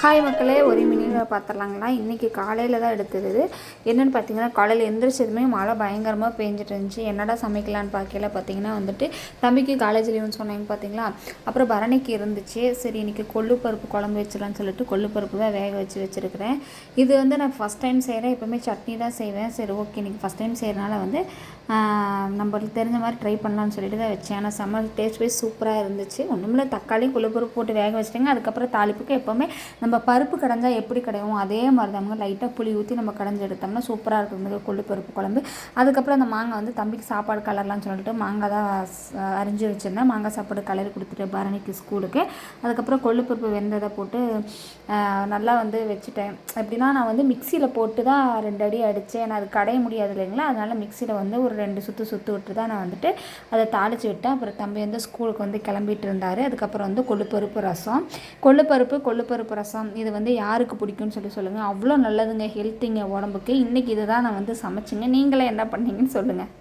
Hi மக்களே, ஒரு மினியில் பார்த்துடலாங்களா. இன்றைக்கி காலையில் தான் எடுத்தது. என்னென்னு பார்த்தீங்கன்னா, காலையில் எந்திரிச்சதுமே மழை பயங்கரமாக பேஞ்சிட்டு இருந்துச்சு. என்னடா சமைக்கலான்னு பார்க்கல. பார்த்தீங்கன்னா வந்துட்டு தம்பிக்கு காலேஜ் லீவுன்னு சொன்னாங்க பார்த்தீங்களா. அப்புறம் பரணிக்கு இருந்துச்சு. சரி இன்றைக்கி கொள்ளு பருப்பு குழம்பு வச்சிடலான்னு சொல்லிட்டு கொள்ளு பருப்பு தான் வேக வச்சுருக்கிறேன். இது வந்து நான் ஃபஸ்ட் டைம் செய்கிறேன். எப்போவுமே சட்னி தான் செய்வேன். சரி ஓகே, இன்றைக்கி ஃபஸ்ட் டைம் செய்கிறனால வந்து நம்மளுக்கு தெரிஞ்ச மாதிரி ட்ரை பண்ணலான்னு சொல்லிட்டு தான் வச்சேன். ஆனால் செம்ம டேஸ்ட் வைஸ் சூப்பராக இருந்துச்சு. ஒன்றுமில்ல, தக்காளி கொள்ளு பருப்பு போட்டு வேக வச்சிட்டேங்க. அதுக்கப்புறம் தாளிப்புக்கு எப்போவுமே நம்ம பருப்பு கடைஞ்சால் எப்படி கடையும் அதே மாதிரி தாங்க, லைட்டாக புளி ஊற்றி நம்ம கடைஞ்சி எடுத்தோம்னா சூப்பராக இருக்கும் கொள்ளு பருப்பு குழம்பு. அதுக்கப்புறம் அந்த மாங்காய் வந்து தம்பிக்கு சாப்பாடு கலர்லான்னு சொல்லிட்டு மாங்காய் தான் அரிஞ்சு வச்சுருந்தேன். மாங்காய் சாப்பாடு கலரி கொடுத்துட்டு பரணிக்கு ஸ்கூலுக்கு. அதுக்கப்புறம் கொள்ளு பருப்பு வெந்ததை போட்டு நல்லா வந்து வச்சுட்டேன். எப்படின்னா நான் வந்து மிக்சியில் போட்டு தான் 2 அடி அடித்தேன். ஏன்னா அது கடைய முடியாது இல்லைங்களா. அதனால் மிக்சியில் வந்து ஒரு 2 சுற்று விட்டு தான் நான் வந்துட்டு அதை தாளித்து விட்டேன். அப்புறம் தம்பி வந்து ஸ்கூலுக்கு வந்து கிளம்பிட்டு இருந்தார். அதுக்கப்புறம் வந்து கொள்ளு பருப்பு ரசம் இது வந்து யாருக்கு பிடிக்கும்னு சொல்லுங்கள். அவ்வளோ நல்லதுங்க, ஹெல்த்திங்க உடம்புக்கு. இன்றைக்கி இதை தான் நான் வந்து சமைச்சிங்க. நீங்களே என்ன பண்ணீங்கன்னு சொல்லுங்கள்.